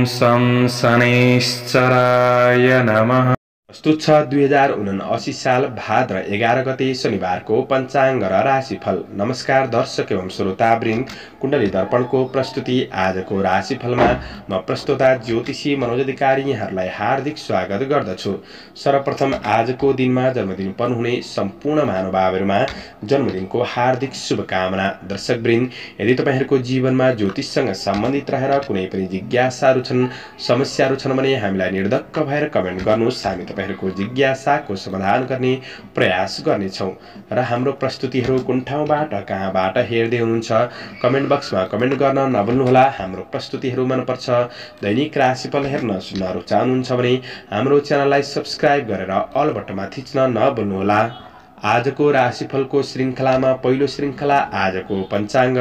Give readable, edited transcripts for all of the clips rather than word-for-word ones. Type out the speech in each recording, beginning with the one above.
शं शनैश्चराय नमः। प्रस्तुत छ 2079 साल भाद्र 11 गते शनिबारको पञ्चाङ्ग र राशिफल। नमस्कार दर्शक एवं श्रोतावृन्द, कुण्डली दर्पणको प्रस्तुति आजको राशिफलमा म प्रस्तोता ज्योतिषी मनोज अधिकारी यहाँहरूलाई हार्दिक स्वागत गर्दछु। सर्वप्रथम आजको दिनमा जन्मदिन पर्नुहुने सम्पूर्ण महानुभावहरूमा जन्मदिनको हार्दिक शुभकामना। दर्शकवृन्द, यदि तपाईँहरूको जीवनमा ज्योतिषसँग सम्बन्धित रहेर कुनै पनि जिज्ञासाहरू छन्, समस्याहरू छन् भने हामीलाई निर्धक्क भएर कमेन्ट गर्नुहोस्। हामी तपाईहरुको जिज्ञासाको समाधान गर्ने प्रयास गर्नेछौँ र हाम्रो प्रस्तुतिहरू कुन ठाउँबाट कहाँबाट हेर्दै हुनुहुन्छ कमेन्ट बक्समा कमेन्ट गर्न नभुल्नुहोला। हाम्रो प्रस्तुतिहरू मनपर्छ, दैनिक राशिफल हेर्न सुन्न रुचाउनुहुन्छ भने हाम्रो च्यानललाई सब्स्क्राइब गरेर अल बटनमा थिच्न नभुल्नुहोला। आजको राशिफलको श्रृङ्खलामा पहिलो श्रृङ्खला आजको पञ्चाङ्ग,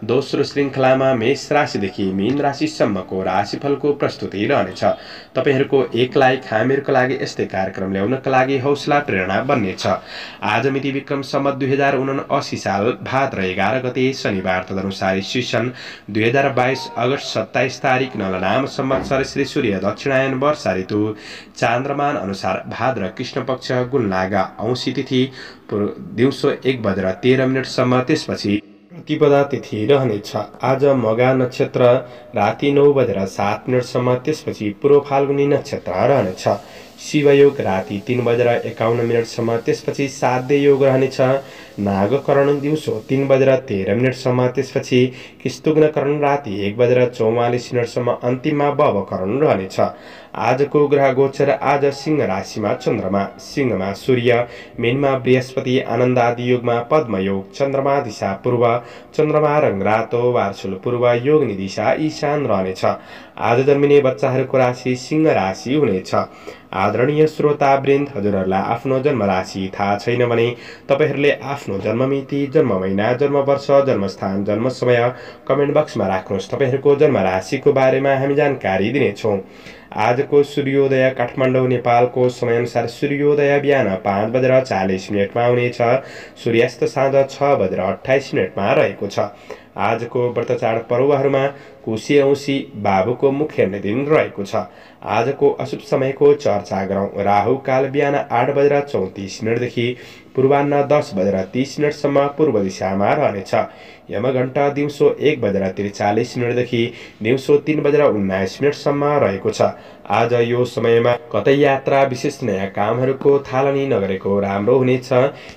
दोस्रो श्रृङ्खलामा मेष राशिदेखि मीन राशिसम्मको राशिफलको प्रस्तुति रहनेछ। तपाईहरुको एक लाइक हामीहरूको लागि यस्तै कार्यक्रम ल्याउनका लागि हौसला प्रेरणा बन्नेछ। आज मिति विक्रम सम्वत 2079 साल भाद्र 11 गते शनिबार, तदनुसार ईस्वी सन् 2022 अगस्त 27 तारिक नलनाम संवत्सर श्री सूर्य दक्षिणायन वर्षा ऋतु चान्द्रमान अनुसार भाद्र कृष्ण पक्ष गुणलागा औँसी तिथि दिउँसो 1:13 त्यसपछि प्रतिपदा तिथि रहनेछ। आज मघा नक्षत्र राति 9:07 त्यसपछि पूर्व फाल्गुनी नक्षत्र रहनेछ। शिवयोग राति 3:51 त्यसपछि साध्य योग रहनेछ। नागकरण दिउँसो 3:13 त्यसपछि किस्तुग्नकरण राति 1:44 अन्तिममा बवकरण रहनेछ। आजको ग्रह गोचर आज सिंह राशिमा चन्द्रमा, सिंहमा सूर्य, मीनमा बृहस्पति, आनन्द आदि योगमा पद्मयोग, चन्द्रमा दिशा पूर्व, चन्द्रमा रङ रातो, वार्षुल पूर्व, योगनी दिशा ईशान रहनेछ। आज जन्मिने बच्चाहरूको राशि सिंह राशि हुनेछ। आदरणीय श्रोतावृन्द, हजुरहरूलाई आफ्नो जन्म राशि थाहा छैन भने तपाईहरूले आफ्नो जन्ममिति, जन्म महिना, जन्म वर्ष, जन्मस्थान, जन्म समय कमेन्ट बक्समा राख्नुहोस्। तपाईहरूको जन्म राशिको बारेमा हामी जानकारी दिनेछौँ। आजको सूर्योदय काठमाडौँ नेपालको समयअनुसार सूर्योदय बिहान 5:40 हुनेछ। सूर्यास्त साँझ 6:28 रहेको छ। आजको व्रतचाड पर्वहरूमा कोशी औँसी बाबुको मुख्य दिन रहेको छ। आजको अशुभ समयको चर्चा गरौँ। राहु काल बिहान 8:34 पूर्वाह्न 10:30 पूर्व दिशामा रहनेछ। यमघण्टा दिउँसो 1:43 दिउँसो 3:19 रहेको छ। आज यो समयमा कतै यात्रा विशेष नयाँ कामहरूको थालनी नगरेको राम्रो हुनेछ।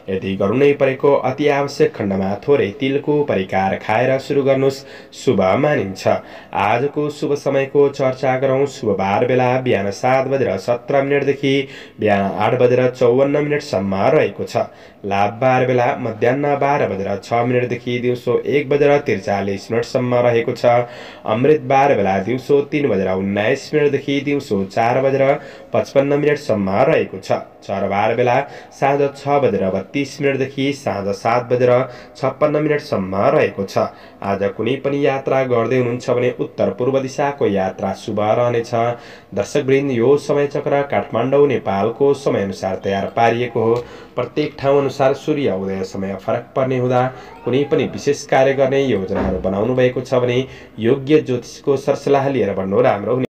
यदि गर्नै परेको अति आवश्यक खण्डमा थोरै तिलको परिकार खाएर सुरु गर्नुहोस्, शुभ मानिन्छ। आजको शुभ समयको चर्चा गरौँ। शुभ बार बेला बिहान 7:17 बिहान 8:54 रहेको छ। लाभ बार बेला मध्याह्न 12:06 दिउँसो 1:43 रहेको छ। अमृत बार बेला दिउँसो 3:19 दिउँसो 4:55 रहेको छ। चरबार बेला साँझ 6:32 साँझ 7:56 रहेको छ। आज कुनै पनि यात्रा गर्दै हुनुहुन्छ भने उत्तर पूर्व दिशाको यात्रा शुभ रहनेछ। दर्शकवृन्द, यो समय चक्र काठमाडौँ नेपालको समयअनुसार तयार पारिएको हो। प्रत्येक ठाउँ अनुसार सूर्य उदय समय फरक पर्ने हुँदा कुनै पनि विशेष कार्य गर्ने योजनाहरू बनाउनु भएको छ भने योग्य ज्योतिषको सरसल्लाह लिएर बढ्नु राम्रो हुने।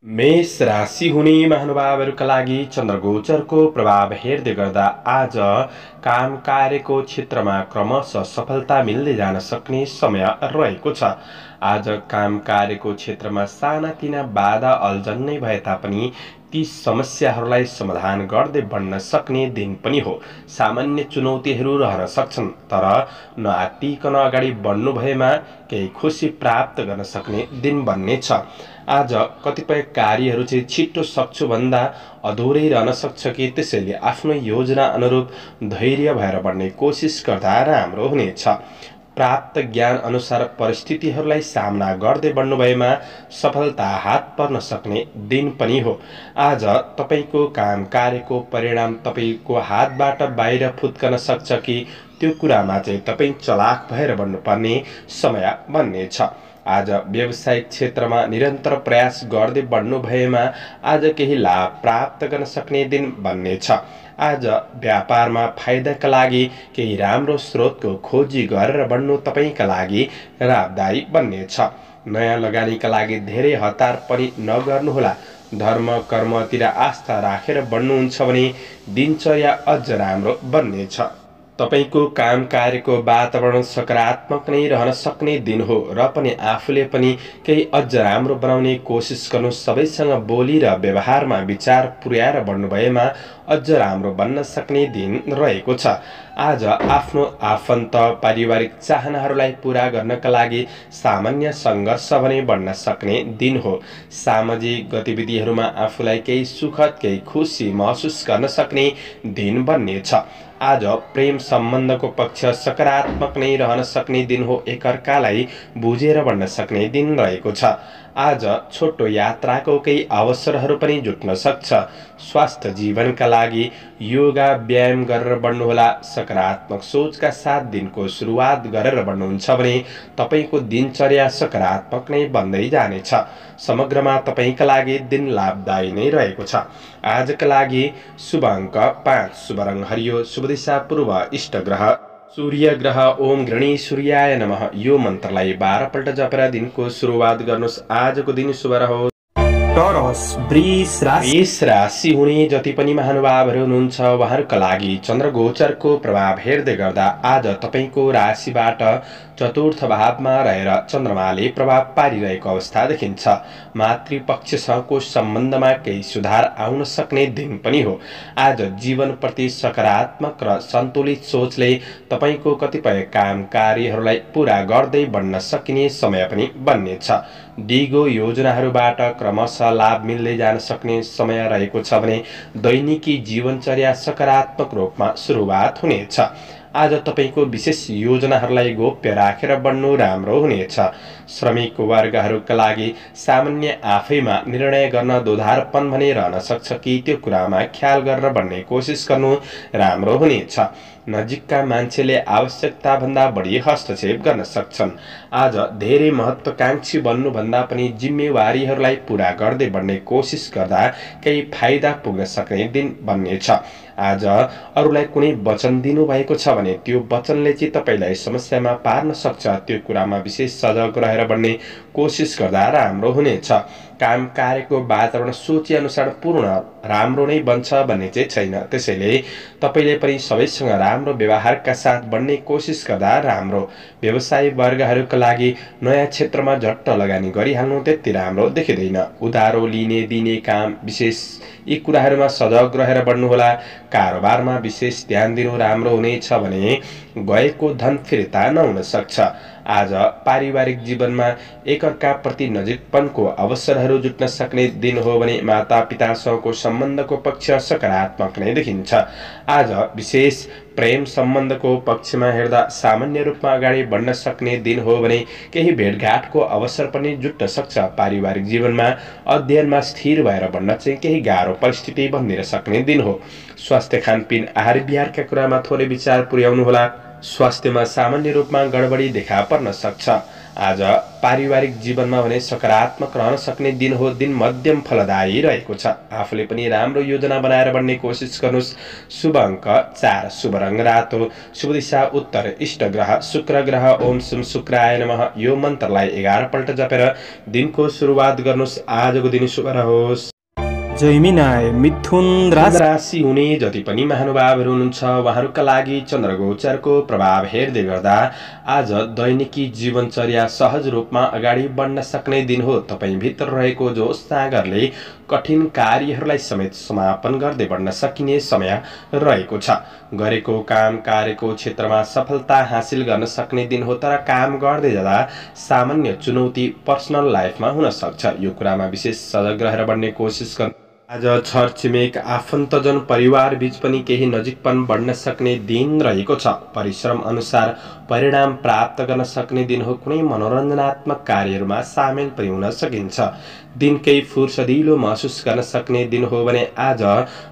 मेष राशि हुने महानुभावहरूका लागि चन्द्रगोचरको प्रभाव हेर्दै गर्दा आज काम कार्यको क्षेत्रमा क्रमशः सफलता मिल्दै जान सक्ने समय रहेको छ। आज काम कार्यको क्षेत्रमा सानातिना बाधा अल्झन नै भए तापनि ती समस्याहरूलाई समाधान गर्दै बढ्न सक्ने दिन पनि हो। सामान्य चुनौतीहरू रहन सक्छन्, तर नआत्तिकन अगाडि बढ्नु भएमा केही खुसी प्राप्त गर्न सक्ने दिन बन्नेछ। आज कतिपय कार्यहरू चाहिँ छिट्टो सक्छु भन्दा अधुरै रहन सक्छ कि त्यसैले आफ्नो योजना अनुरूप धैर्य भएर बढ्ने कोसिस गर्दा राम्रो हुनेछ। प्राप्त ज्ञान अनुसार परिस्थितिहरूलाई सामना गर्दै बढ्नु भएमा सफलता हात पर्न सक्ने दिन पनि हो। आज तपाईको काम कार्यको परिणाम तपाईको हातबाट बाहिर फुत्कन सक्छ कि त्यो कुरामा चाहिँ तपाई चलाक भएर बढ्नुपर्ने समय बन्नेछ। आज व्यावसायिक क्षेत्रमा निरन्तर प्रयास गर्दै बढ्नु भएमा आज केही लाभ प्राप्त गर्न सक्ने दिन बन्नेछ। आज व्यापारमा फाइदाका लागि केही राम्रो स्रोतको खोजी गरेर बढ्नु तपाईँका लागि लाभदायी बन्नेछ। नयाँ लगानीका लागि धेरै हतार पनि नगर्नुहोला। धर्म कर्मतिर आस्था राखेर बढ्नुहुन्छ भने दिनचर्या अझ राम्रो बन्नेछ। तपाईको काम कार्यको वातावरण सकारात्मक नै रहन सक्ने दिन हो र पनि आफूले पनि केही अझ राम्रो बनाउने कोसिस गर्नु। सबैसँग बोली र व्यवहारमा विचार पुर्याएर बढ्नुभएमा अझ राम्रो बन्न सक्ने दिन रहेको छ। आज आफ्नो आफन्त पारिवारिक चाहनाहरूलाई पूरा गर्नका लागि सामान्य सङ्घर्ष भने बढ्न सक्ने दिन हो। सामाजिक गतिविधिहरूमा आफूलाई केही सुखद केही खुसी महसुस गर्न सक्ने दिन बन्नेछ। आज प्रेम सम्बन्धको पक्ष सकारात्मक नै रहन सक्ने दिन हो। एकअर्कालाई बुझेर बढ्न सक्ने दिन रहेको छ। आज छोटो यात्राको केही अवसरहरू पनि जुट्न सक्छ। स्वास्थ्य जीवनका लागि योगा व्यायाम गरेर बढ्नुहोला। सकारात्मक सोचका साथ दिनको सुरुवात गरेर बढ्नुहुन्छ भने तपाईँको दिनचर्या सकारात्मक नै बन्दै जानेछ। समग्रमा तपाईँका लागि दिन लाभदायी नै रहेको छ। आजका लागि शुभ अङ्क 5, शुभ रङ हरियो, शुभ दिशा पूर्व, इष्ट ग्रह सूर्य ग्रह। ओम गृणी सूर्याय नमः यो मन्त्रलाई 12 पल्ट जपेर दिनको सुरुवात गर्नुहोस्। आजको दिन शुभ रहोस्। टोरस वृष राशि हुने जति पनि महानुभावहरू हुनुहुन्छ उहाँहरूका लागि चन्द्र गोचरको प्रभाव हेर्दै गर्दा आज तपाईँको राशिबाट चतुर्थ भावमा रहेर चन्द्रमाले प्रभाव पारिरहेको अवस्था देखिन्छ। मातृपक्षसँगको सम्बन्धमा केही सुधार आउन सक्ने दिन पनि हो। आज जीवनप्रति सकारात्मक र सन्तुलित सोचले तपाईँको कतिपय काम कार्यहरूलाई पूरा गर्दै बढ्न सकिने समय पनि बन्नेछ। दिगो योजनाहरूबाट क्रमशः लाभ मिल्दै जान सक्ने समय रहेको छ भने दैनिकी जीवनचर्या सकारात्मक रूपमा सुरुवात हुनेछ। आज तपाईँको विशेष योजनाहरूलाई गोप्य राखेर बढ्नु राम्रो हुनेछ। श्रमिक वर्गहरूका लागि सामान्य आफैमा निर्णय गर्न दोधारपन भने रहन सक्छ कि त्यो कुरामा ख्याल गरेर बढ्ने कोसिस गर्नु राम्रो हुनेछ। नजिकका मान्छेले आवश्यकताभन्दा बढी हस्तक्षेप गर्न सक्छन्। आज धेरै महत्त्वकांक्षी बन्नुभन्दा पनि जिम्मेवारीहरूलाई पूरा गर्दै बढ्ने कोसिस गर्दा केही फाइदा पुग्न सक्ने दिन बन्नेछ। आज अरूलाई कुनै वचन दिनुभएको छ भने त्यो वचनले चाहिँ तपाईँलाई समस्यामा पार्न सक्छ। त्यो कुरामा विशेष सजग रहेर बढ्ने कोसिस गर्दा राम्रो हुनेछ। काम कार्यको वातावरण सोचे अनुसार पूर्ण राम्रो नै बन्छ भन्ने चाहिँ छैन। त्यसैले तपाईँले पनि सबैसँग राम्रो व्यवहारका साथ बढ्ने कोसिस गर्दा राम्रो। व्यवसायी वर्गहरूका लागि नयाँ क्षेत्रमा झट्ट लगानी गरिहाल्नु त्यति राम्रो देखिँदैन। उधारो लिने दिने काम विशेष यी कुराहरूमा सजग रहेर बढ्नुहोला। कारोबारमा विशेष ध्यान दिनु राम्रो हुनेछ भने गएको धन फिर्ता नहुन सक्छ। आज पारिवारिक जीवनमा एकअर्काप्रति नजिकपनको अवसरहरू जुट्न सक्ने दिन हो भने मातापितासँगको सम्बन्धको पक्ष सकारात्मक नै देखिन्छ। आज विशेष प्रेम सम्बन्धको पक्षमा हेर्दा सामान्य रूपमा अगाडि बढ्न सक्ने दिन हो भने केही भेटघाटको अवसर पनि जुट्न सक्छ। पारिवारिक जीवनमा अध्ययनमा स्थिर भएर बढ्न चाहिँ केही गाह्रो परिस्थिति बनिन सक्ने दिन हो। स्वास्थ्य खानपिन आहार विहारका कुरामा थोरै विचार पुर्याउनुहोला। स्वास्थ्यमा सामान्य रूपमा गडबडी देखा पर्न सक्छ। आज पारिवारिक जीवनमा भने सकारात्मक रहन सक्ने दिन हो। दिन मध्यम फलदायी रहेको छ। आफूले पनि राम्रो योजना बनाएर बढ्ने कोसिस गर्नुहोस्। शुभ अङ्क 4, शुभ रङ रातो, शुभ दिशा उत्तर, इष्ट ग्रह शुक्र ग्रह। ओम शुभ शुक्राय नमः यो मन्त्रलाई 11 पल्ट जपेर दिनको सुरुवात गर्नुहोस्। आजको दिन शुभ रहोस्। जैमिनाय मिथुन राशि हुने जति पनि महानुभावहरू हुनुहुन्छ उहाँहरूका लागि चन्द्र गोचरको प्रभाव हेर्दै गर्दा आज दैनिकी जीवनचर्या सहज रूपमा अगाडि बढ्न सक्ने दिन हो। तपाईभित्र रहेको जोस सागरले कठिन कार्यहरूलाई समेत समापन गर्दै बढ्न सकिने समय रहेको छ। गरेको काम कार्यको क्षेत्रमा सफलता हासिल गर्न सक्ने दिन हो। तर काम गर्दै जाँदा सामान्य चुनौती पर्सनल लाइफमा हुन सक्छ। यो कुरामा विशेष सजग रहेर बढ्ने कोसिस गर्नु। आज छरछिमेक आफन्तजन परिवार बीच पनि केही नजिकपन बढ्न सक्ने दिन रहेको छ। परिश्रम अनुसार परिणाम प्राप्त गर्न सक्ने दिन हो। कुनै मनोरञ्जनात्मक कार्यहरूमा सामेल पनि हुन सकिन्छ। दिन केही फुर्सदिलो महसुस गर्न सक्ने दिन हो भने आज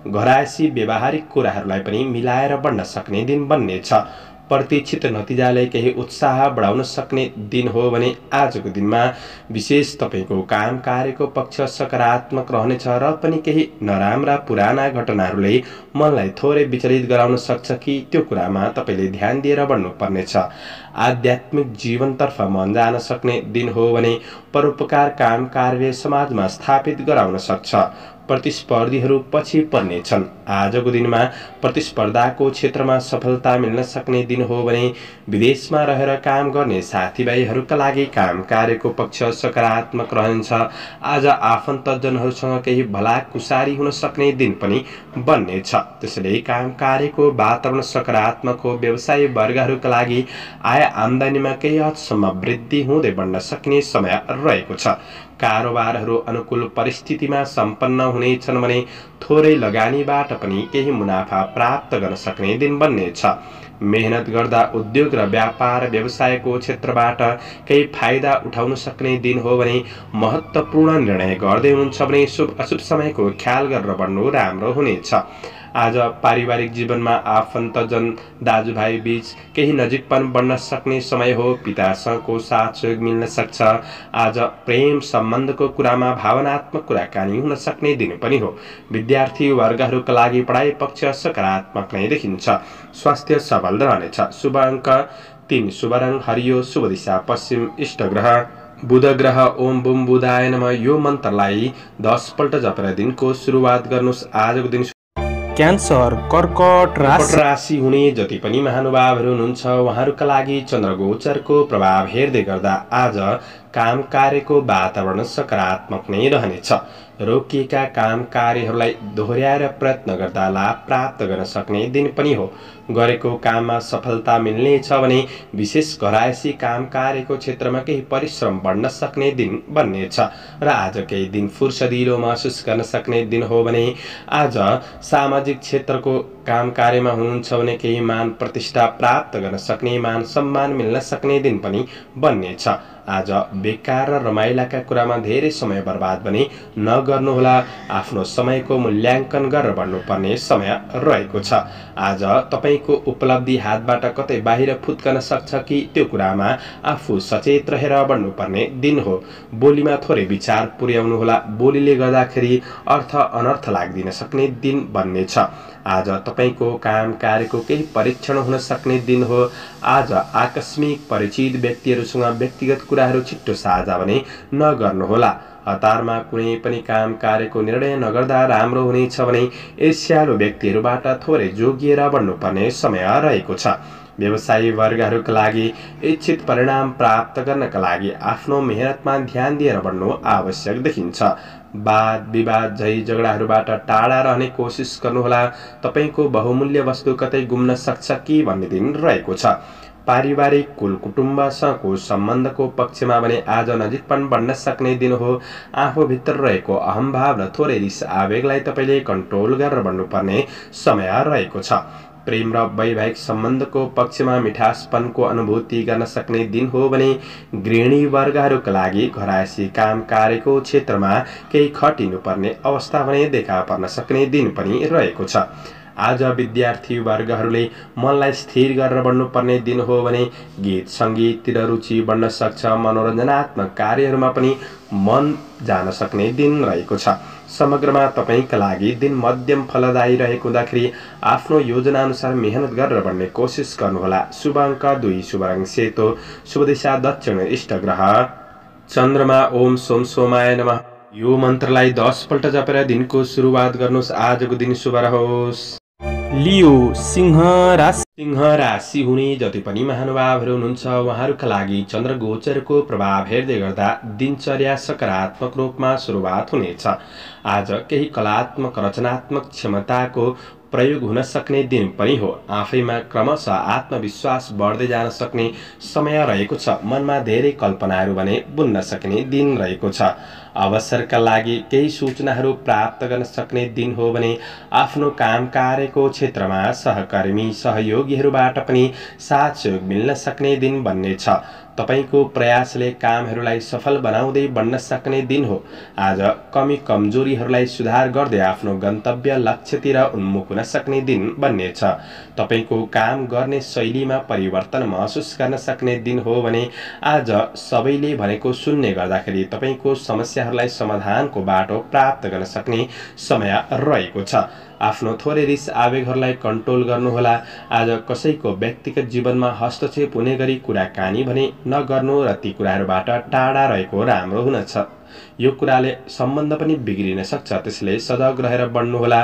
घरायसी व्यावहारिक कुराहरूलाई पनि मिलाएर बढ्न सक्ने दिन बन्नेछ। प्रतीक्षित नतिजाले केही उत्साह बढाउन सक्ने दिन हो भने आजको दिनमा विशेष तपाईको काम कार्यको पक्ष सकारात्मक रहनेछ र पनि केही नराम्रा पुराना घटनाहरूले मनलाई थोरै विचलित गराउन सक्छ कि त्यो कुरामा तपाईले ध्यान दिएर बढ्नुपर्नेछ। आध्यात्मिक जीवनतर्फ मन जान सक्ने दिन हो भने परोपकार काम कार्य समाजमा स्थापित गराउन सक्छ। प्रतिस्पर्धीहरू पछि पर्नेछन्। आजको दिनमा प्रतिस्पर्धाको क्षेत्रमा सफलता मिल्न सक्ने दिन हो भने विदेशमा रहेर काम गर्ने साथीभाइहरूका लागि काम कार्यको पक्ष सकारात्मक रहन्छ। आज आफन्तजनहरूसँग केही भलाकुसारी हुन सक्ने दिन पनि बन्नेछ। त्यसैले काम कार्यको वातावरण सकारात्मक हो। व्यवसायी वर्गहरूका लागि आय आम्दानीमा केही हदसम्म वृद्धि हुँदै बढ्न सक्ने समय रहेको छ। कारोबारहरू अनुकूल परिस्थितिमा सम्पन्न हुनेछन् भने थोरै लगानीबाट पनि केही मुनाफा प्राप्त गर्न सक्ने दिन बन्नेछ। मेहनत गर्दा उद्योग र व्यापार व्यवसायको क्षेत्रबाट केही फाइदा उठाउन सक्ने दिन हो भने महत्त्वपूर्ण निर्णय गर्दै हुनुहुन्छ भने शुभ अशुभ समयको ख्याल गरेर बढ्नु राम्रो हुनेछ। आज पारिवारिक जीवनमा आफन्तजन दाजुभाइ बीच केही नजिकपन बढ्न सक्ने समय हो। पितासँगको साथ सहयोग मिल्न सक्छ। आज प्रेम सम्बन्धको कुरामा भावनात्मक कुराकानी हुन सक्ने दिन पनि हो। विद्यार्थी वर्गहरूका लागि पढाइ पक्ष सकारात्मक नै देखिन्छ। स्वास्थ्य सबल रहनेछ। शुभ अङ्क 3, शुभ रङ हरियो, शुभ दिशा पश्चिम, इष्ट ग्रह बुध ग्रह। ओम बुम बुधाय नमः यो मन्त्रलाई 10 पल्ट जपेर दिनको सुरुवात गर्नुहोस्। आजको दिन क्यान्सर कर्कट राशि हुने जति पनि महानुभावहरू हुनुहुन्छ उहाँहरूका लागि चन्द्रगोचरको प्रभाव हेर्दै गर्दा आज काम कार्यको वातावरण सकारात्मक नै रहनेछ। रोकिएका काम कार्यहरूलाई दोहोर्याएर प्रयत्न गर्दा लाभ प्राप्त गर्न सक्ने दिन पनि हो। गरेको काममा सफलता मिल्नेछ भने विशेष घरायसी काम कार्यको क्षेत्रमा केही परिश्रम बढ्न सक्ने दिन बन्नेछ र आज केही दिन फुर्सदिलो महसुस गर्न सक्ने दिन हो भने आज सामाजिक क्षेत्रको काम कार्यमा हुनुहुन्छ भने केही मान प्रतिष्ठा प्राप्त गर्न सक्ने मान सम्मान मिल्न सक्ने दिन पनि बन्नेछ। आज बेकार र रमाइलाका कुरामा धेरै समय बर्बाद पनि नगर्नुहोला। आफ्नो समयको मूल्याङ्कन गरेर बढ्नुपर्ने समय रहेको छ। आज तपाईको उपलब्धि हातबाट कतै बाहिर फुत्कन सक्छ कि त्यो कुरामा आफू सचेत रहेर बढ्नुपर्ने दिन हो। बोलीमा थोरै विचार पुर्याउनुहोला। बोलीले गर्दाखेरि अर्थ अनर्थ लाग्दिन सक्ने दिन बन्नेछ। आज तपाईको काम कार्यको केही परीक्षण हुन सक्ने दिन हो। आज आकस्मिक परिचित व्यक्तिहरूसँग व्यक्तिगत कुराहरू छिट्टो साझा भने नगर्नुहोला। हतारमा कुनै पनि काम कार्यको निर्णय नगर्दा राम्रो हुनेछ भने ईर्ष्यालु व्यक्तिहरूबाट थोरै जोगिएर बढ्नुपर्ने समय रहेको छ। व्यवसायी वर्गहरूका लागि इच्छित परिणाम प्राप्त गर्नका लागि आफ्नो मेहनतमा ध्यान दिएर बढ्नु आवश्यक देखिन्छ। वाद विवाद झै झगडाहरूबाट टाढा रहने कोसिस गर्नुहोला। तपाईको बहुमूल्य वस्तु कतै गुम्न सक्छ कि भन्ने दिन रहेको छ। पारिवारिक कुल कुटुम्बसँगको सम्बन्धको पक्षमा भने आज नजिकपन बढ्न सक्ने दिन हो। आफूभित्र रहेको अहम्भाव र थोरै रिस आवेगलाई तपाईले कन्ट्रोल गरेर बढ्नुपर्ने समय रहेको छ। प्रेम र वैवाहिक सम्बन्धको पक्षमा मिठासपनको अनुभूति गर्न सक्ने दिन हो भने गृहिणी वर्गहरूका लागि घरायसी काम कार्यको क्षेत्रमा केही खटिनुपर्ने अवस्था भने देखा पर्न सक्ने दिन पनि रहेको छ। आज विद्यार्थी वर्गहरूले मनलाई स्थिर गरेर बढ्नुपर्ने दिन हो भने गीत सङ्गीततिर रुचि बढ्न सक्छ। मनोरञ्जनात्मक कार्यहरूमा पनि मन जान सक्ने दिन रहेको छ। समग्रमा तपाईका लागि दिन मध्यम फलदायी रहेको हुँदाखेरि आफ्नो योजना अनुसार मेहनत गरेर बढ्ने कोसिस गर्नुहोला। शुभ अङ्क 2, शुभ रङ सेतो, शुभ दिशा दक्षिण, इष्ट ग्रह चन्द्रमा। ओम सोम सोमाय नमः यो मन्त्रलाई 10 पल्ट जपेर दिनको सुरुवात गर्नुहोस्। आजको दिन शुभ रहोस्। लियो सिंह राशि हुने जति पनि महानुभावहरू हुनुहुन्छ उहाँहरूका लागि चन्द्रगोचरको प्रभाव हेर्दै गर्दा दिनचर्या सकारात्मक रूपमा सुरुवात हुनेछ। आज केही कलात्मक रचनात्मक क्षमताको प्रयोग हुन सक्ने दिन पनि हो। आफैमा क्रमशः आत्मविश्वास बढ्दै जान सक्ने समय रहेको छ। मनमा धेरै कल्पनाहरू भने बुन्न सक्ने दिन रहेको छ। अवसरका लागि केही सूचनाहरू प्राप्त गर्न सक्ने दिन हो भने आफ्नो काम कार्यको क्षेत्रमा सहकर्मी सहयोगीहरूबाट पनि साथ सहयोग मिल्न सक्ने दिन बन्नेछ। तपाईको प्रयासले कामहरूलाई सफल बनाउँदै बन्न सक्ने दिन हो। आज कमी कमजोरीहरूलाई सुधार गर्दै आफ्नो गन्तव्य लक्ष्यतिर उन्मुख हुन सक्ने दिन बन्नेछ। तपाईको काम गर्ने शैलीमा परिवर्तन महसुस गर्न सक्ने दिन हो भने आज सबैले भनेको सुन्ने गर्दाखेरि तपाईको समस्याहरूलाई समाधानको बाटो प्राप्त गर्न सक्ने समय रहेको छ। आफ्नो थोरै रिस आवेगहरूलाई कन्ट्रोल गर्नुहोला। आज कसैको व्यक्तिगत जीवनमा हस्तक्षेप हुने गरी कुराकानी भने नगर्नु र ती कुराहरूबाट टाढा रहेको राम्रो हुनेछ। यो कुराले सम्बन्ध पनि बिग्रिन सक्छ, त्यसले सजग रहेर बढ्नुहोला।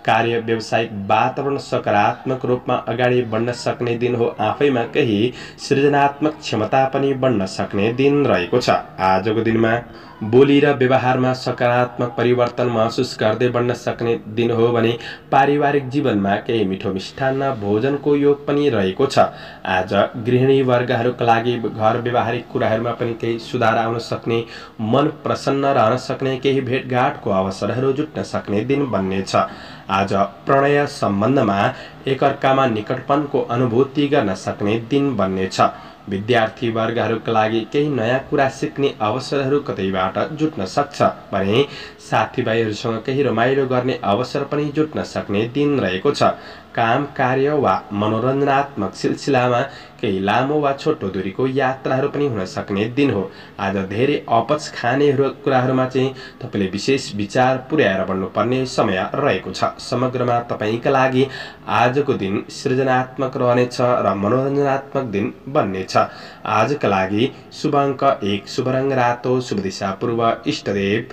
कार्य व्यावसायिक वातावरण सकारात्मक रूपमा अगाडि बढ्न सक्ने दिन हो। आफैमा केही सृजनात्मक क्षमता पनि बढ्न सक्ने दिन रहेको छ। आजको दिनमा बोली र व्यवहारमा सकारात्मक परिवर्तन महसुस गर्दै बढ्न सक्ने दिन हो भने पारिवारिक जीवनमा केही मिठो मिष्टान्न भोजनको योग पनि रहेको छ। आज गृहिणी वर्गहरूका लागि घर व्यवहारिक कुराहरूमा पनि केही सुधार आउन सक्ने, मन प्रसन्न रहन सक्ने, केही भेटघाटको अवसरहरू जुट्न सक्ने दिन बन्नेछ। आज प्रणय सम्बन्धमा एकअर्कामा निकटपनको अनुभूति गर्न सक्ने दिन बन्नेछ। विद्यार्थी वर्गहरूका लागि केही नयाँ कुरा सिक्ने अवसरहरू कतैबाट जुट्न सक्छ भने साथीभाइहरूसँग केही रमाइलो गर्ने अवसर पनि जुट्न सक्ने दिन रहेको छ। काम कार्य वा मनोरञ्जनात्मक सिलसिलामा केही लामो वा छोटो दूरीको यात्राहरू पनि हुन सक्ने दिन हो। आज धेरै अपच खाने कुराहरूमा चाहिँ तपाईले विशेष विचार पुर्याएर बढ्नुपर्ने समय रहेको छ। समग्रमा तपाईका लागि आजको दिन सृजनात्मक रहनेछ र मनोरञ्जनात्मक दिन बन्नेछ। आजका लागि शुभ अङ्क 1, शुभ रङ रातो, शुभ दिशा पूर्व, इष्टदेव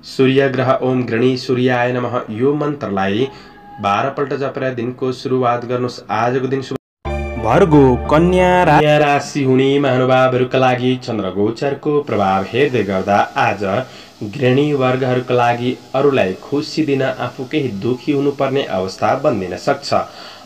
सूर्य ग्रह ओम गृणी सूर्याय नमः यो मन्त्रलाई 12 पल्ट जपेर दिनको सुरुवात गर्नुहोस्। आजको दिन भर्गो कन्या राशि हुने महानुभावहरूका लागि चन्द्रगोचरको प्रभाव हेर्दै गर्दा आज गृहिणी वर्गहरूका लागि अरूलाई खुसी दिन आफू केही दुखी हुनुपर्ने अवस्था बन्दिन सक्छ।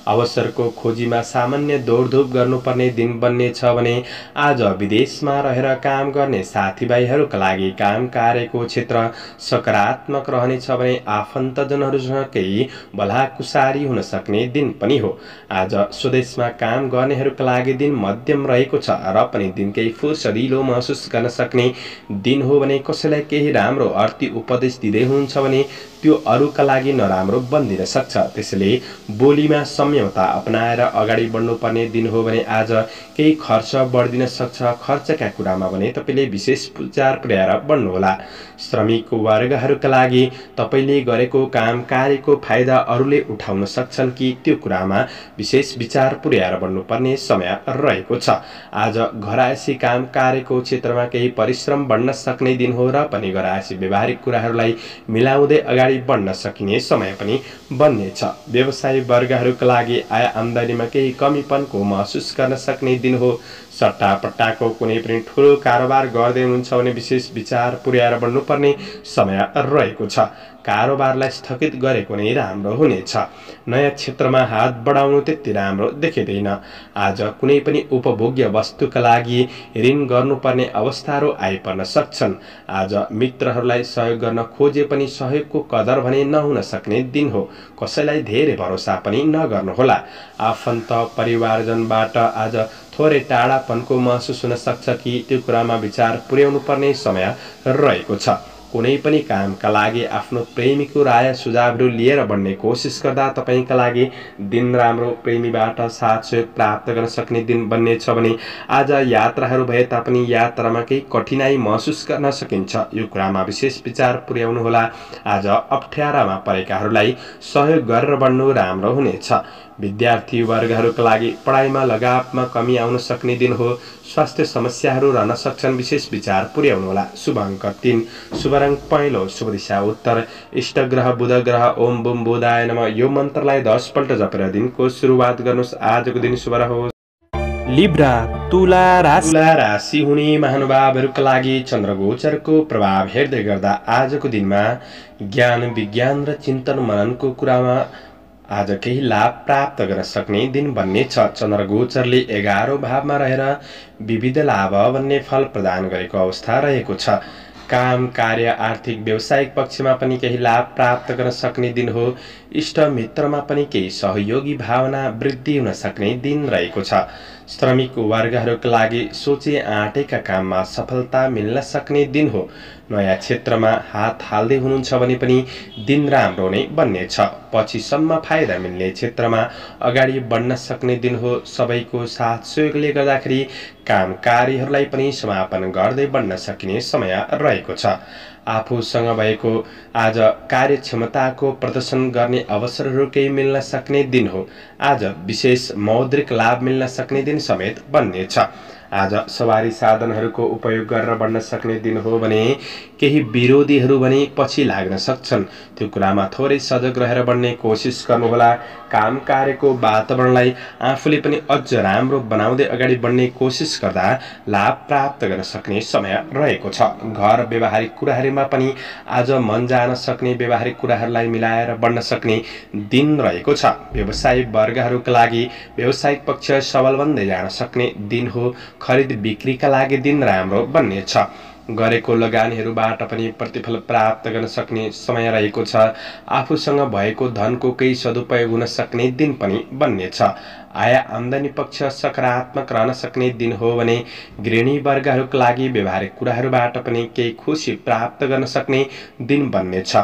अवसरको खोजीमा सामान्य दौडधुप गर्नुपर्ने दिन बन्नेछ भने आज विदेशमा रहेर काम गर्ने साथीभाइहरूका लागि काम कार्यको क्षेत्र सकारात्मक रहनेछ भने आफन्तजनहरूसँग केही भलाकुसारी हुन सक्ने दिन पनि हो। आज स्वदेशमा काम गर्नेहरूका लागि दिन मध्यम रहेको छ र पनि दिन केही फुर्सदिलो महसुस गर्न सक्ने दिन हो भने कसैलाई केही राम्रो अर्थी उपदेश दिँदै हुनुहुन्छ भने त्यो अरूका लागि नराम्रो बन्दिन सक्छ। त्यसैले बोलीमा संयमता अपनाएर अगाडि बढ्नुपर्ने दिन हो भने आज केही खर्च बढ्दिन सक्छ। खर्चका कुरामा भने तपाईले विशेष विचार पुर्याएर बढ्नुहोला। श्रमिक वर्गहरूका लागि तपाईले गरेको काम कार्यको फाइदा अरूले उठाउन सक्छन् कि त्यो कुरामा विशेष विचार पुर्याएर बढ्नुपर्ने समय रहेको छ। आज घरायसी काम कार्यको क्षेत्रमा केही परिश्रम बढ्न सक्ने दिन हो र पनि घरायसी व्यवहारिक कुराहरूलाई मिलाउँदै अगाडि बढ्न सकिने समय पनि बन्नेछ। व्यवसायी वर्गहरूका लागि आय आम्दानीमा केही कमीपनको महसुस गर्न सक्ने दिन हो। सट्टापट्टाको कुनै पनि ठुलो कारोबार गर्दै हुनुहुन्छ भने विशेष विचार पुर्याएर बढ्नुपर्ने समय रहेको छ। कारोबारलाई स्थगित गरेको नै राम्रो हुनेछ। नयाँ क्षेत्रमा हात बढाउनु त्यति राम्रो देखिँदैन। आज कुनै पनि उपभोग्य वस्तुका लागि ऋण गर्नुपर्ने अवस्थाहरू आइपर्न सक्छन्। आज मित्रहरूलाई सहयोग गर्न खोजे पनि सहयोगको कदर भने नहुन सक्ने दिन हो। कसैलाई धेरै भरोसा पनि नगर्नुहोला। आफन्त परिवारजनबाट आज थोरै टाढापनको महसुस हुन सक्छ कि त्यो कुरामा विचार पुर्याउनु पर्ने समय रहेको छ। कुनै पनि कामका लागि आफ्नो प्रेमीको राय सुझावहरू लिएर बढ्ने कोसिस गर्दा तपाईका लागि दिन राम्रो, प्रेमीबाट साथ सहयोग प्राप्त गर्न सक्ने दिन बन्नेछ भने आज यात्राहरू भए तापनि यात्रामा केही कठिनाई महसुस गर्न सकिन्छ। यो कुरामा विशेष विचार पुर्याउनुहोला। आज अप्ठ्यारामा परेकाहरूलाई सहयोग गरेर बढ्नु राम्रो हुनेछ। विद्यार्थी वर्गहरूका लागि पढाइमा लगावमा कमी आउन सक्ने दिन हो। स्वास्थ्य समस्याहरू रहन सक्छन्, विशेष विचार पुर्याउनुहोला। शुभ अङ्क 3, शुभ रङ पहेँलो, शुभ दिशा उत्तर, इष्ट ग्रह बुध ग्रह ओम बुम बुधाय नमः यो मन्त्रलाई 10 पल्ट जपेर दिनको सुरुवात गर्नुहोस्। आजको दिन शुभ रहोस्। लिब्रा तुला राशि हुने महानुभावहरूका लागि चन्द्रगोचरको प्रभाव हेर्दै गर्दा आजको दिनमा ज्ञान विज्ञान र चिन्तन मननको कुरामा आज केही लाभ प्राप्त गर्न सक्ने दिन बन्नेछ। चन्द्रगोचरले 11औं भावमा रहेर विविध लाभ भन्ने फल प्रदान गरेको अवस्था रहेको छ। काम कार्य आर्थिक व्यावसायिक पक्षमा पनि केही लाभ प्राप्त गर्न सक्ने दिन हो। इष्ट मित्रमा पनि केही सहयोगी भावना वृद्धि हुन सक्ने दिन रहेको छ। श्रमिक वर्गहरूका लागि सोचे आँटेका काममा सफलता मिल्न सक्ने दिन हो। नयाँ क्षेत्रमा हात हाल्दै हुनुहुन्छ भने पनि दिन राम्रो नै बन्नेछ। पछिसम्म फाइदा मिल्ने क्षेत्रमा अगाडि बढ्न सक्ने दिन हो। सबैको साथ सहयोगले गर्दाखेरि काम कार्यहरूलाई पनि समापन गर्दै बढ्न सकिने समय रहेको छ। आफूसँग भएको आज कार्यक्षमताको प्रदर्शन गर्ने अवसरहरू केही मिल्न सक्ने दिन हो। आज विशेष मौद्रिक लाभ मिल्न सक्ने दिन समेत बन्नेछ। आज सवारी साधनहरूको उपयोग गरेर बढ्न सक्ने दिन हो भने केही विरोधीहरू भने पछि लाग्न सक्छन्। त्यो कुरामा थोरै सजग रहेर बढ्ने कोसिस गर्नुहोला। काम कार्यको वातावरणलाई आफूले पनि अझ राम्रो बनाउँदै अगाडि बढ्ने कोसिस गर्दा लाभ प्राप्त गर्न सक्ने समय रहेको छ। घर व्यवहारिक कुराहरूमा पनि आज मन जान सक्ने व्यावहारिक कुराहरूलाई मिलाएर बढ्न सक्ने दिन रहेको छ। व्यवसायी वर्गहरूका लागि व्यावसायिक पक्ष सबल बन्दै जान सक्ने दिन हो। खरिद बिक्रीका लागि दिन राम्रो बन्नेछ। गरेको लगानीहरूबाट पनि प्रतिफल प्राप्त गर्न सक्ने समय रहेको छ। आफूसँग भएको धनको केही सदुपयोग हुन सक्ने दिन पनि बन्नेछ। आय आम्दानी पक्ष सकारात्मक रहन सक्ने दिन हो भने गृहिणी वर्गहरूका लागि व्यवहारिक कुराहरूबाट पनि केही खुसी प्राप्त गर्न सक्ने दिन बन्नेछ।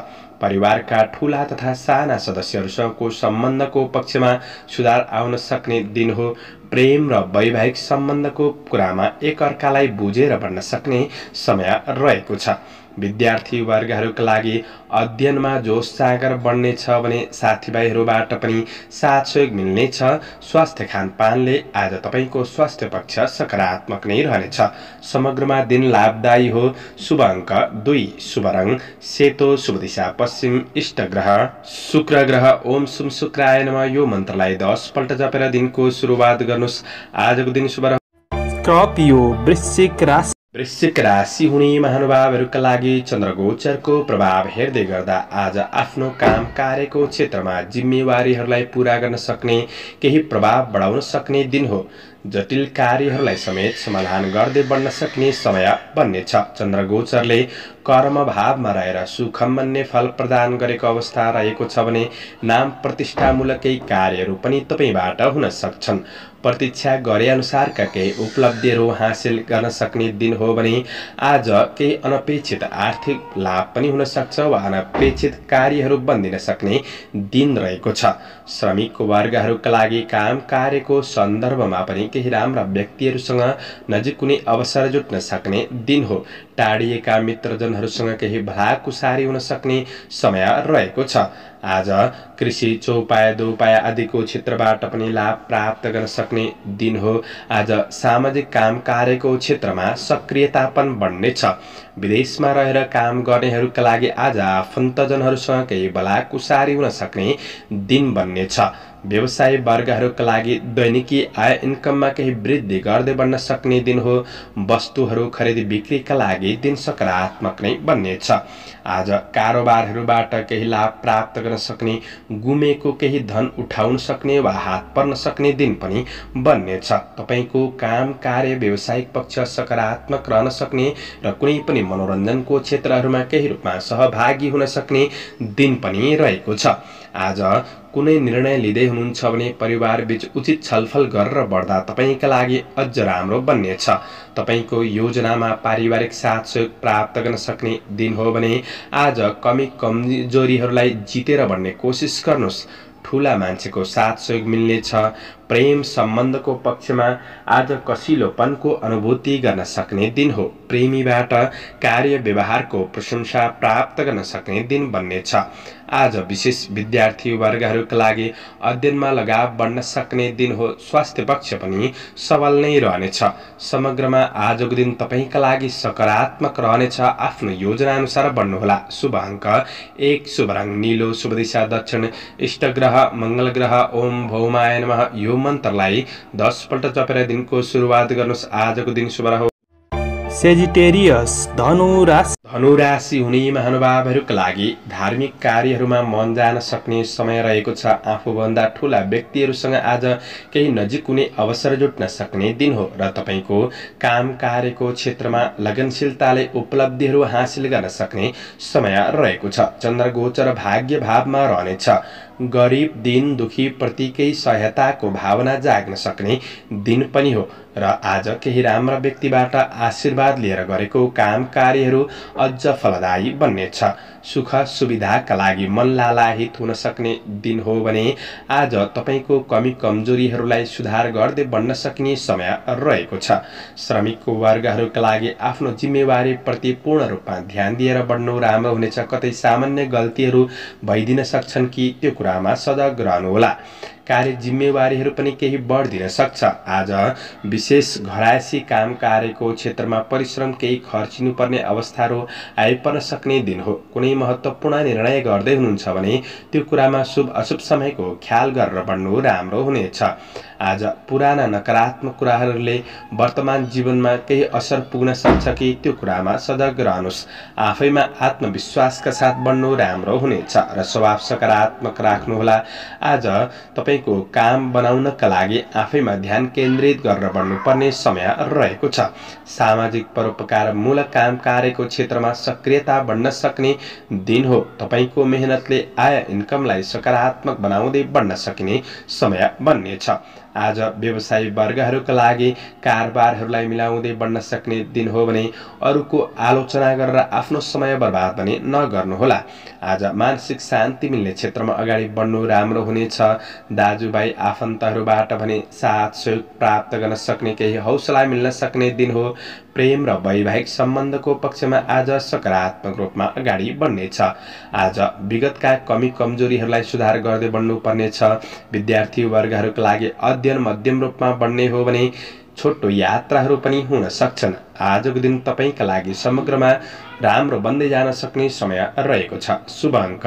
परिवारका ठूला तथा साना सदस्यहरूसँगको सम्बन्धको पक्षमा सुधार आउन सक्ने दिन हो। प्रेम र वैवाहिक सम्बन्धको कुरामा एकअर्कालाई बुझेर बढ्न सक्ने समय रहेको छ। विद्यार्थी वर्गहरूका लागि अध्ययनमा जोस जागर बढ्नेछ भने साथीभाइहरूबाट पनि साथ सहयोग मिल्नेछ। स्वास्थ्य खानपानले आज तपाईँको स्वास्थ्य पक्ष सकारात्मक नै रहनेछ। समग्रमा दिन लाभदायी हो। शुभ अङ्क 2, शुभ रङ सेतो, शुभ दिशा पश्चिम, इष्ट ग्रह शुक्र ग्रह। ओम शुभ शुक्राय नमः। यो मन्त्रलाई 10 पल्ट जपेर दिनको सुरुवात गर्नुहोस्। आजको दिन शुभ रह। स्कर्पियो वृश्चिक राशि। वृश्चिक राशि हुने महानुभावहरूका लागि चन्द्रगोचरको प्रभाव हेर्दै गर्दा आज आफ्नो काम कार्यको क्षेत्रमा जिम्मेवारीहरूलाई पूरा गर्न सक्ने, केही प्रभाव बढाउन सक्ने दिन हो। जटिल कार्यहरूलाई समेत समाधान गर्दै बढ्न सक्ने समय बन्नेछ। चन्द्रगोचरले कर्म भावमा रहेर सुखमन्य फल प्रदान गरेको अवस्था रहेको छ भने नाम प्रतिष्ठामूलक केही कार्यहरू पनि तपाईँबाट हुन सक्छन्। प्रतीक्षा गरे अनुसारका केही उपलब्धिहरू हासिल गर्न सक्ने दिन हो भने आज केही अनपेक्षित आर्थिक लाभ पनि हुन सक्छ वा अनपेक्षित कार्यहरू बन्दिन सक्ने दिन रहेको छ। श्रमिक वर्गहरूका लागि काम कार्यको सन्दर्भमा पनि केही राम्रा व्यक्तिहरूसँग नजिक कुनै अवसर जुट्न सक्ने दिन हो। टाढिएका मित्रजनहरूसँग केही भलाकुसारी हुन सक्ने समय रहेको छ। आज कृषि चौपाया दोपाया आदिको क्षेत्रबाट पनि लाभ प्राप्त गर्न सक्ने दिन हो। आज सामाजिक काम कार्यको क्षेत्रमा सक्रियतापन बढ्नेछ। विदेशमा रहेर काम गर्नेहरूका लागि आज आफन्तजनहरूसँग केही भलाकुसारी हुन सक्ने दिन बन्नेछ। व्यवसायी वर्गहरूका लागि दैनिकी आय इन्कममा केही वृद्धि गर्दै बढ्न सक्ने दिन हो। वस्तुहरू खरिद बिक्रीका लागि दिन सकारात्मक नै बन्नेछ। आज कारोबारहरूबाट केही लाभ प्राप्त गर्न सक्ने, गुमेको केही धन उठाउन सक्ने वा हात पर्न सक्ने दिन पनि बन्नेछ। तपाईँको काम कार्य व्यावसायिक पक्ष सकारात्मक रहन सक्ने र कुनै पनि मनोरञ्जनको क्षेत्रहरूमा केही रूपमा सहभागी हुन सक्ने दिन पनि रहेको छ। आज कुनै निर्णय लिँदै हुनुहुन्छ भने परिवार बीच उचित छलफल गरेर बढ्दा तपाईँका लागि अझ राम्रो बन्नेछ। तपाईँको योजनामा पारिवारिक साथ सहयोग प्राप्त गर्न सक्ने दिन हो भने आज कमी कमजोरीहरूलाई जितेर बढ्ने कोसिस गर्नुहोस्। ठूला मान्छेको साथ सहयोग मिल्नेछ। प्रेम सम्बन्धको पक्षमा आज कसिलोपनको अनुभूति गर्न सक्ने दिन हो। प्रेमीबाट कार्य व्यवहारको प्रशंसा प्राप्त गर्न सक्ने दिन बन्नेछ। आज विशेष विद्यार्थी वर्गहरूका लागि अध्ययनमा लगाव बढ्न सक्ने दिन हो। स्वास्थ्य पक्ष पनि सबल नै रहनेछ। समग्रमा आजको दिन तपाईँका लागि सकारात्मक रहनेछ। आफ्नो योजना अनुसार बढ्नुहोला। शुभ अङ्क 1, शुभ रङ नीलो, शुभ दिशा दक्षिण, इष्ट ग्रह मंगल ग्रह। ओम भौमाय नमः। यो मन्त्रलाई 10 पल्ट जपेर दिनको सुरुवात गर्नुहोस्। आजको दिन शुभ रहोस्। सेजिटेरियस धनु राशि हुने महानुभावहरूका लागि धार्मिक कार्यहरूमा मन जान सक्ने समय रहेको छ। आफूभन्दा ठूला व्यक्तिहरूसँग आज केही नजिक हुने अवसर जुट्न सक्ने दिन हो र तपाईको काम कार्यको क्षेत्रमा लगनशीलताले उपलब्धिहरू हासिल गर्न सक्ने समय रहेको छ। चन्द्र गोचर भाग्य भावमा रहनेछ। गरिब दिन दुखी प्रतिकै सहायताको भावना जाग्न सक्ने दिन पनि हो र आज केही राम्रा व्यक्तिबाट आशीर्वाद लिएर गरेको काम कार्यहरू अझ फलदायी बन्नेछ। सुख सुविधाका लागि मन लालाहित हुन सक्ने दिन हो भने आज तपाईको कमी कमजोरीहरूलाई सुधार गर्दै बन्न सक्ने समय रहेको छ। श्रमिक वर्गहरूका लागि आफ्नो जिम्मेवारी प्रति पूर्ण रूपमा ध्यान दिएर बढ्नु राम्रो हुनेछ। कतै सामान्य गल्तीहरू भइदिन सक्छन् कि त्यो कुरामा सजग रहनुहोला। कार्य जिम्मेवारीहरू पनि केही बढ्दिन सक्छ। आज विशेष घरायसी काम कार्यको क्षेत्रमा परिश्रम केही खर्चिनुपर्ने अवस्थाहरू आइपर्न सक्ने दिन हो। कुनै महत्त्वपूर्ण निर्णय गर्दै हुनुहुन्छ भने त्यो कुरामा शुभ अशुभ समयको ख्याल गरेर बढ्नु राम्रो हुनेछ। आज पुराना नकारात्मक कुराहरूले वर्तमान जीवनमा केही असर पुग्न सक्छ कि त्यो कुरामा सजग रहनुहोस्। आफैमा आत्मविश्वासका साथ बढ्नु राम्रो हुनेछ र स्वभाव सकारात्मक राख्नुहोला। आज तपाईको काम बनाउनका लागि आफैमा ध्यान केन्द्रित गरेर बढ्नुपर्ने समय रहेको छ। सामाजिक परोपकारमूलक काम कार्यको क्षेत्रमा सक्रियता बढ्न सक्ने दिन हो। तपाईको मेहनतले आय इन्कमलाई सकारात्मक बनाउँदै बढ्न सकिने समय बन्नेछ। आज व्यवसायी वर्गहरूका लागि कारोबारहरूलाई मिलाउँदै बढ्न सक्ने दिन हो भने अरूको आलोचना गरेर आफ्नो समय बर्बाद पनि नगर्नुहोला। आज मानसिक शान्ति मिल्ने क्षेत्रमा अगाडि बढ्नु राम्रो हुनेछ। दाजुभाइ आफन्तहरूबाट भने साथ सहयोग प्राप्त गर्न सक्ने केही हौसला मिल्न सक्ने दिन हो। प्रेम र वैवाहिक सम्बन्धको पक्षमा आज सकारात्मक रूपमा अगाडि बढ्नेछ। आज विगतका कमी कमजोरीहरूलाई सुधार गर्दै बढ्नुपर्नेछ। विद्यार्थी वर्गहरूका लागि अध्ययन मध्यम रूपमा बढ्ने हो भने छोटो यात्राहरू पनि हुन सक्छन्। आजको दिन तपाईका लागि समग्रमा राम्रो बन्दै जान सक्ने समय रहेको छ। शुभ अङ्क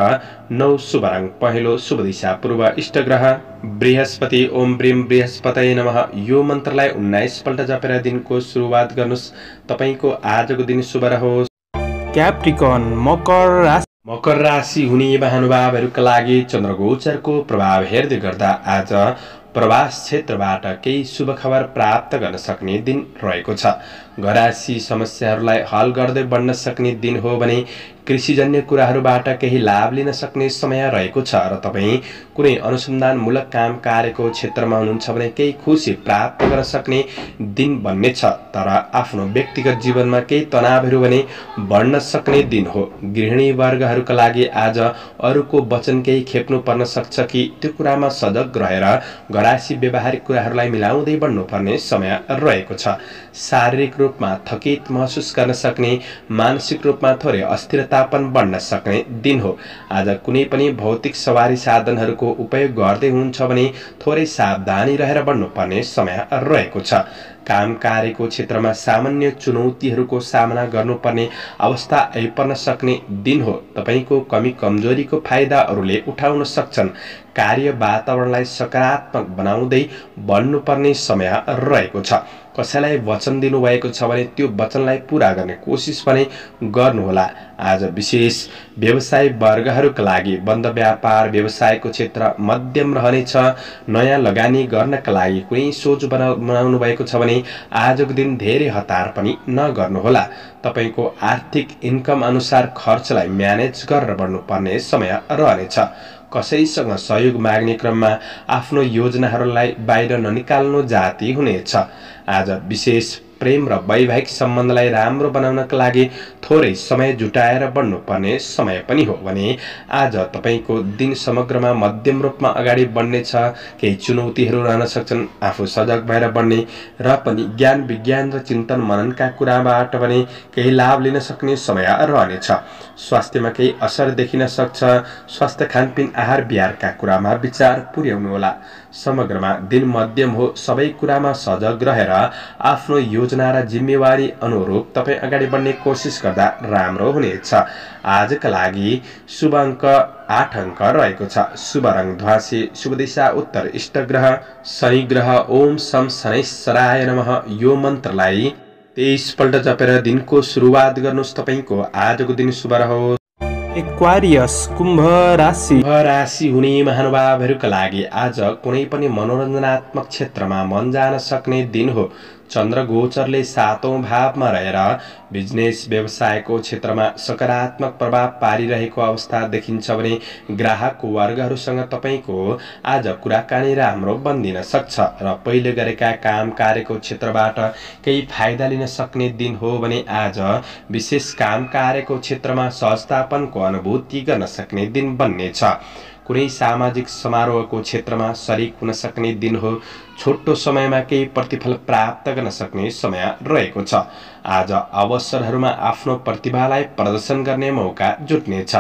9, शुभ रङ पहेँलो, शुभ दिशा पूर्व, इष्ट ग्रह बृहस्पति। ओम ब्रीम बृहस्पतये नमः यो मन्त्रलाई 19 पल्ट जपेर दिनको सुरुवात गर्नुस्। तपाईको आजको दिन शुभ रहोस्। क्याप्रिकन मकर राशि हुने महानुभावहरूका लागि चन्द्रगोचरको प्रभाव हेर्दै गर्दा आज प्रवास क्षेत्रबाट केही शुभ खबर प्राप्त गर्न सक्ने दिन रहेको छ। घरायसी समस्याहरूलाई हल गर्दै बढ्न सक्ने दिन हो भने कृषिजन्य कुराहरूबाट केही लाभ लिन सक्ने समय रहेको छ र तपाईँ कुनै अनुसन्धानमूलक काम कार्यको क्षेत्रमा हुनुहुन्छ भने केही खुसी प्राप्त गर्न सक्ने दिन बन्नेछ। तर आफ्नो व्यक्तिगत जीवनमा केही तनावहरू भने बढ्न सक्ने दिन हो। गृहिणी वर्गहरूका लागि आज अरूको वचन केही खेप्नु पर्न सक्छ कि त्यो कुरामा सजग रहेर घरायसी व्यवहारिक कुराहरूलाई मिलाउँदै बढ्नुपर्ने समय रहेको छ। शारीरिक रूपमा थकित महसुस गर्न सक्ने, मानसिक रूपमा थोरै अस्थिरता पनि बढ्न सक्ने दिन हो। आज कुनै पनि भौतिक सवारी साधनहरूको उपयोग गर्दै हुनुहुन्छ भने थोरै सावधानी रहेर बढ्नुपर्ने समय रहेको छ। काम कार्यको क्षेत्रमा सामान्य चुनौतीहरूको सामना गर्नुपर्ने अवस्था आइपर्न सक्ने दिन हो। तपाईको कमी कमजोरीको फाइदा अरूले उठाउन सक्छन्। कार्य वातावरणलाई सकारात्मक बनाउँदै बढ्नुपर्ने समय रहेको छ। कसैलाई वचन दिनुभएको छ भने त्यो वचनलाई पूरा गर्ने कोसिस पनि गर्नुहोला। आज विशेष व्यवसाय वर्गहरूका लागि बन्द व्यापार व्यवसायको क्षेत्र मध्यम रहनेछ। नयाँ लगानी गर्नका लागि कुनै सोच बनाउनु भएको छ भने आजको दिन धेरै हतार पनि नगर्नुहोला। तपाईको आर्थिक इन्कम अनुसार खर्चलाई म्यानेज गरेर बढ्नुपर्ने समय रहनेछ। कसैसँग सहयोग माग्ने क्रममा आफ्नो योजनाहरूलाई बाहिर ननिकाल्नु जाती हुनेछ। आज विशेष प्रेम र वैवाहिक सम्बन्धलाई राम्रो बनाउनका लागि थोरै समय जुटाएर बढ्नुपर्ने समय पनि हो भने आज तपाईको दिन समग्रमा मध्यम रूपमा अगाडि बढ्नेछ। केही चुनौतीहरू रहन सक्छन्। आफू सजग भएर बढ्ने र पनि ज्ञान विज्ञान र चिन्तन मननका कुराबाट पनि केही लाभ लिन सक्ने समय रहनेछ। स्वास्थ्यमा केही असर देखिन सक्छ। स्वास्थ्य खानपिन आहार विहारका कुरामा विचार पुर्याउनुहोला। समग्रमा दिन मध्यम हो। सबै कुरामा सजग रहेर आफ्नो योजना र जिम्मेवारी अनुरूप तपाईँ अगाडि बढ्ने कोसिस गर्दा राम्रो हुनेछ। आजका लागि शुभ अङ्क 8 अङ्क रहेको छ। शुभ रङ ध्वाँसे, शुभ दिशा उत्तर, इष्ट ग्रह शनि ग्रह। ओम शम शनैश्चराय नमः यो मन्त्रलाई 23 पल्ट जपेर दिनको सुरुवात गर्नुहोस्। तपाईँको आजको दिन शुभ रहोस्। एक्वारियस कुम्भ राशि। कुम्भ राशि हुने महानुभावहरूका लागि आज कुनै पनि मनोरञ्जनात्मक क्षेत्रमा मन जान सक्ने दिन हो। चन्द्र गोचरले 7औं भावमा रहेर बिजनेस व्यवसायको क्षेत्रमा सकारात्मक प्रभाव पारिरहेको अवस्था देखिन्छ भने ग्राहक वर्गहरूसँग तपाईँको आज कुराकानी राम्रो बन्दिन सक्छ र पहिले गरेका काम कार्यको क्षेत्रबाट केही फाइदा लिन सक्ने दिन हो भने आज विशेष काम कार्यको क्षेत्रमा सहजतापनको अनुभूति गर्न सक्ने दिन बन्नेछ। कुनै सामाजिक समारोहको क्षेत्रमा सरिक हुन सक्ने दिन हो। छोटो समयमा केही प्रतिफल प्राप्त गर्न सक्ने समय रहेको छ। आज अवसरहरूमा आफ्नो प्रतिभालाई प्रदर्शन गर्ने मौका जुट्नेछ।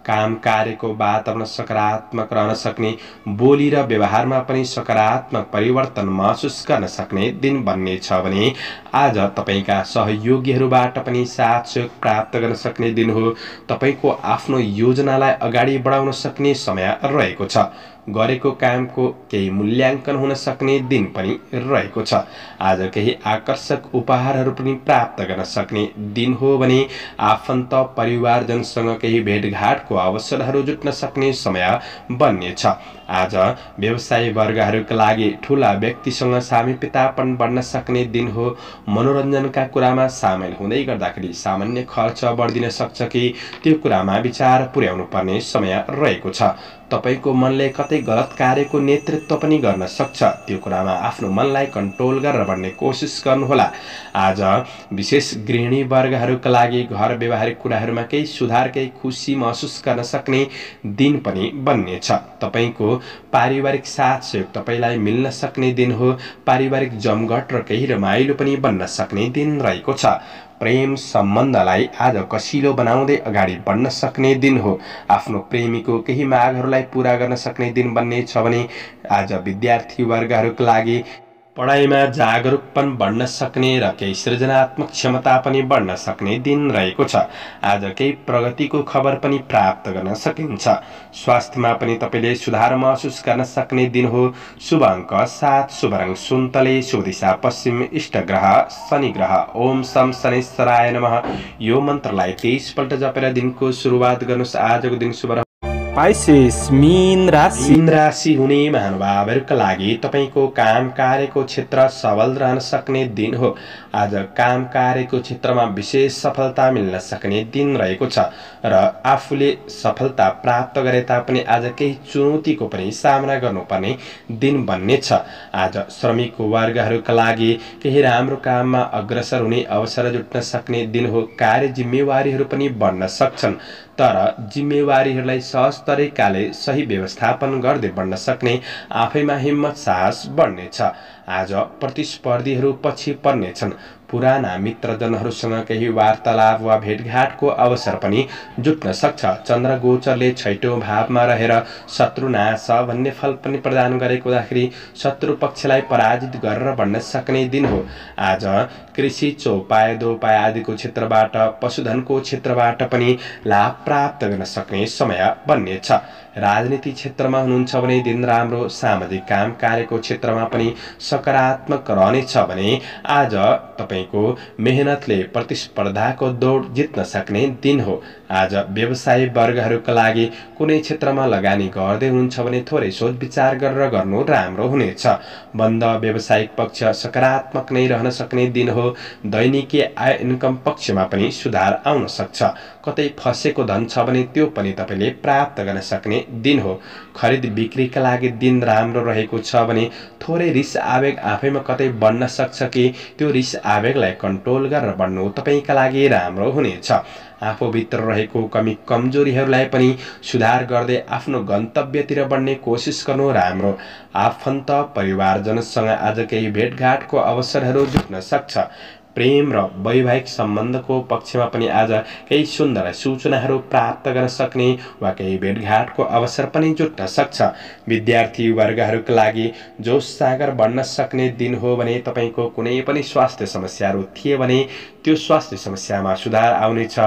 काम कार्यको वातावरण सकारात्मक रहन सक्ने, बोली र व्यवहारमा पनि सकारात्मक परिवर्तन महसुस गर्न सक्ने दिन बन्नेछ भने आज तपाईँका सहयोगीहरूबाट पनि साथ सहयोग प्राप्त गर्न सक्ने दिन हो। तपाईँको आफ्नो योजनालाई अगाडि बढाउन सक्ने समय रहेको छ। गरेको कामको केही मूल्याङ्कन हुन सक्ने दिन पनि रहेको छ। आज केही आकर्षक उपहारहरू पनि प्राप्त गर्न सक्ने दिन हो भने आफन्त परिवारजनसँग केही भेटघाटको अवसरहरू जुट्न सक्ने समय बन्नेछ। आज व्यवसायी वर्गहरूका लागि ठूला व्यक्तिसँग सामिप्यतापन बढ्न सक्ने दिन हो। मनोरञ्जनका कुरामा सामेल हुँदै गर्दाखेरि सामान्य खर्च बढ्दिन सक्छ कि त्यो कुरामा विचार पुर्याउनु पर्ने समय रहेको छ। तपाईँको मनले कतै गलत कार्यको नेतृत्व पनि गर्न सक्छ। त्यो कुरामा आफ्नो मनलाई कन्ट्रोल गरेर बढ्ने कोसिस गर्नुहोला। आज विशेष गृहिणी वर्गहरूका लागि घर व्यवहारिक कुराहरूमा केही सुधार, केही खुसी महसुस गर्न सक्ने दिन पनि बन्नेछ। तपाईँको पारिवारिक साथ सहयोग तपाईँलाई मिल्न सक्ने दिन हो। पारिवारिक जमघट र केही रमाइलो पनि बन्न सक्ने दिन रहेको छ। प्रेम सम्बन्धलाई आज कसिलो बनाउँदै अगाडि बढ्न सक्ने दिन हो। आफ्नो प्रेमीको केही मागहरूलाई पूरा गर्न सक्ने दिन बन्नेछ भने आज विद्यार्थी वर्गहरूका लागि पढाइमा जागरुकपन बढ्न सक्ने र केही सृजनात्मक क्षमता पनि बढ्न सक्ने दिन रहेको छ। आज केही प्रगतिको खबर पनि प्राप्त गर्न सकिन्छ। स्वास्थ्यमा पनि तपाईँले सुधार महसुस गर्न सक्ने दिन हो। शुभ अङ्क 7, शुभ रङ सुन्तले, शुभ दिशा पश्चिम, इष्ट ग्रह शनि ग्रह। ओम शम शनेश्वराय नमः। यो मन्त्रलाई 23 पल्ट जपेर दिनको सुरुवात गर्नुहोस्। आजको दिन शुभ रहोस्। पाइसेस मीन राशि। मीन राशि हुने महानुभावहरूका लागि तपाईँको काम कार्यको क्षेत्र सबल रहन सक्ने दिन हो। आज काम कार्यको क्षेत्रमा विशेष सफलता मिल्न सक्ने दिन रहेको छ र आफूले सफलता प्राप्त गरे तापनि आज केही चुनौतीको पनि सामना गर्नुपर्ने दिन बन्नेछ। आज श्रमिक वर्गहरूका लागि केही राम्रो काममा अग्रसर हुने अवसर जुट्न सक्ने दिन हो। कार्य जिम्मेवारीहरू पनि बढ्न सक्छन् तर जिम्मेवारीहरूलाई सहज तरिकाले सही व्यवस्थापन गर्दै बढ्न सक्ने आफैमा हिम्मत साहस बढ्नेछ। आज प्रतिस्पर्धीहरू पछि पर्नेछन्। पुराना मित्रजनहरूसँग केही वार्तालाप वा भेटघाटको अवसर पनि जुट्न सक्छ। चन्द्र गोचरले 6औं भावमा रहेर शत्रु नाश भन्ने फल पनि प्रदान गरेको हुँदाखेरि शत्रु पक्षलाई पराजित गरेर बढ्न सक्ने दिन हो। आज कृषि, चौपाय, दोपाय आदिको क्षेत्रबाट, पशुधनको क्षेत्रबाट पनि लाभ प्राप्त गर्न सक्ने समय बन्नेछ। राजनीति क्षेत्रमा हुनुहुन्छ भने दिन राम्रो। सामाजिक काम कार्यको क्षेत्रमा पनि सकारात्मक रहनेछ भने आज तपाईँको मेहनतले प्रतिस्पर्धाको दौड जित्न सक्ने दिन हो। आज व्यवसायी वर्गहरूका लागि कुनै क्षेत्रमा लगानी गर्दै हुनुहुन्छ भने थोरै सोच विचार गरेर गर्नु राम्रो हुनेछ। बन्द व्यावसायिक पक्ष सकारात्मक नै रहन सक्ने दिन हो। दैनिकीय आय इन्कम पक्षमा पनि सुधार आउन सक्छ। कतै फसेको धन छ भने त्यो पनि तपाईँले प्राप्त गर्न सक्ने दिन हो। खरिद बिक्रीका लागि दिन राम्रो रहेको छ भने थोरै रिस आवेग आफैमा कतै बढ्न सक्छ कि त्यो रिस आवेगलाई कन्ट्रोल गरेर बढ्नु तपाईँका लागि राम्रो हुनेछ। आफूभित्र रहेको कमी कमजोरीहरूलाई पनि सुधार गर्दै आफ्नो गन्तव्यतिर बढ्ने कोसिस गर्नु राम्रो। आफन्त परिवारजनसँग आज केही भेटघाटको अवसरहरू जुट्न सक्छ। प्रेम र वैवाहिक सम्बन्धको पक्षमा पनि आज केही सुन्दर सूचनाहरू प्राप्त गर्न सक्ने वा केही भेटघाटको अवसर पनि जुट्न सक्छ। विद्यार्थी वर्गहरूका लागि जोश सागर बढ्न सक्ने दिन हो भने तपाईँको कुनै पनि स्वास्थ्य समस्याहरू थिए भने त्यो स्वास्थ्य समस्यामा सुधार आउनेछ।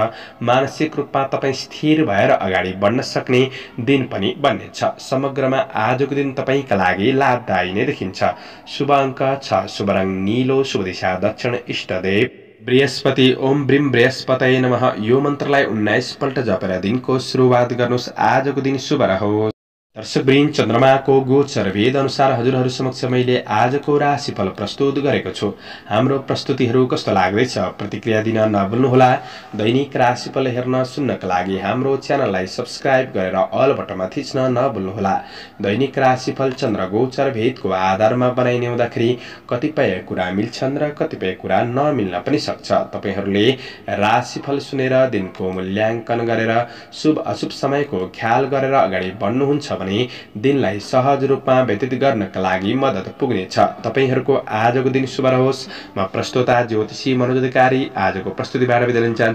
मानसिक रूपमा तपाईँ स्थिर भएर अगाडि बढ्न सक्ने दिन पनि बन्नेछ। समग्रमा आजको दिन तपाईँका लागि लाभदायी नै देखिन्छ। शुभ अङ्क 6, शुभ रङ नीलो, शुभ दिशा दक्षिण, इष्टदेव बृहस्पति ओम ब्रीम बृहस्पतये नमः यो मन्त्रलाई 19 पल्ट जपेर दिनको सुरुवात गर्नुहोस्। आजको दिन शुभ रहोस्। दर्शकवृन्द, चन्द्रमाको गोचर वेद अनुसार हजुरहरू समक्ष मैले आजको राशिफल प्रस्तुत गरेको छु। हाम्रो प्रस्तुतिहरू कस्तो लाग्दैछ प्रतिक्रिया दिन नभुल्नुहोला। दैनिक राशिफल हेर्न सुन्नका लागि हाम्रो च्यानललाई सब्स्क्राइब गरेर अल बटनमा थिच्न नभुल्नुहोला। दैनिक राशिफल चन्द्र गोचर भेदको आधारमा बनाइने हुँदाखेरि कतिपय कुरा मिल्छन् र कतिपय कुरा नमिल्न पनि सक्छ। तपाईहरूले राशिफल सुनेर दिनको मूल्याङ्कन गरेर शुभ अशुभ समयको ख्याल गरेर अगाडि बढ्नुहुन्छ भने दिनलाई सहज रूपमा व्यतीत गर्नका लागि मद्दत पुग्नेछ। तपाईहरूको आजको दिन शुभ रहोस्। म प्रस्तोता ज्योतिषी मनोज अधिकारी आजको प्रस्तुतिबाट बिदा लिन चाहन्छु।